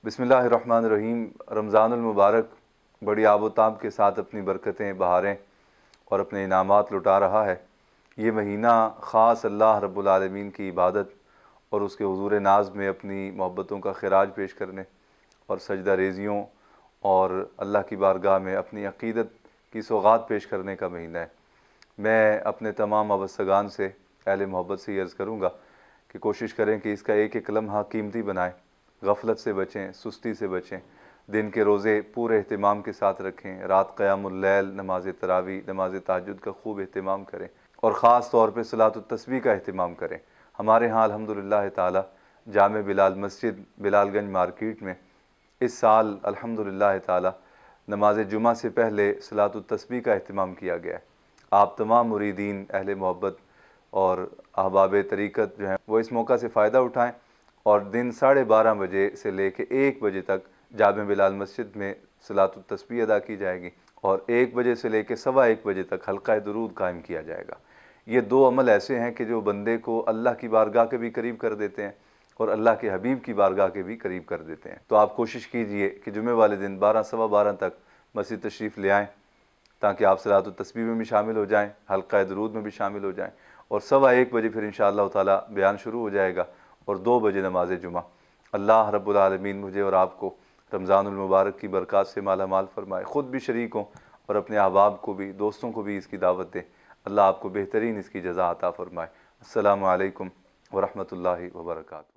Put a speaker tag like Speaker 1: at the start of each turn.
Speaker 1: बिस्मिल्लाहिर्रहमानिर्रहीम। रमज़ानुल मुबारक बड़ी आबोताब के साथ अपनी बरकतें, बहारें और अपने इनामात लुटा रहा है। ये महीना ख़ास अल्लाह रब्बुल आलमीन की इबादत और उसके हुज़ूर नाज़ में अपनी मोहब्बतों का खिराज पेश करने और सजदा रेज़ियों और अल्लाह की बारगाह में अपनी अक़ीदत की सौगात पेश करने का महीना है। मैं अपने तमाम वाबस्तगान से, अहले मोहब्बत से अर्ज़ करूँगा कि कोशिश करें कि इसका एक एक लम्हा कीमती बनाएँ, गफलत से बचें, सुस्ती से बचें, दिन के रोज़े पूरे अहतमाम के साथ रखें, रात क़यामुल लैल, नमाज़ तरावी, नमाज़ तहज्जुद का खूब अहतमाम करें और ख़ास तौर पर सलातुत तस्बीह का अहतमाम करें। हमारे यहाँ अल्हम्दुलिल्लाह ताला जामे बिलाल मस्जिद बिलालगंज मार्केट में इस साल अल्हम्दुलिल्लाह ताला नमाज जुमा से पहले सलातुत तस्बीह का अहतमाम किया गया है। आप तमाम मुरीदीन, अहले मोहब्बत और अहबाब तरीक़त जो हैं वो इस मौका से फ़ायदा उठाएँ और दिन 12:30 बजे से लेके 1 बजे तक जामे बिलाल मस्जिद में सलातुत तस्बीह अदा की जाएगी और 1 बजे से लेके सवा 1 बजे तक हल्का दुरूद कायम किया जाएगा। ये दो अमल ऐसे हैं कि जो बंदे को अल्लाह की बारगाह के भी करीब कर देते हैं और अल्लाह के हबीब की बारगाह के भी करीब कर देते हैं। तो आप कोशिश कीजिए कि जुमे वाले दिन 12 सवा 12 तक मस्जिद तशरीफ़ ले आएँ ताकि आप सलातुत तस्बीह में भी शामिल हो जाएँ, हल्का दुरूद में भी शामिल हो जाएँ और सवा 1 बजे फिर इंशाअल्लाह ताला बयान शुरू हो जाएगा और 2 बजे नमाज जुमा। अल्लाह रब्बुल आलमीन मुझे और आपको रमज़ानुल मुबारक की बरक़ात से माला माल फरमाए, ख़ुद भी शरीक हों और अपने अहबाब को भी, दोस्तों को भी इसकी दावत दें। अल्लाह आपको बेहतरीन इसकी जज़ा अता फरमाए। अस्सलामु अलैकुम व रहमतुल्लाहि व बरकातुहू।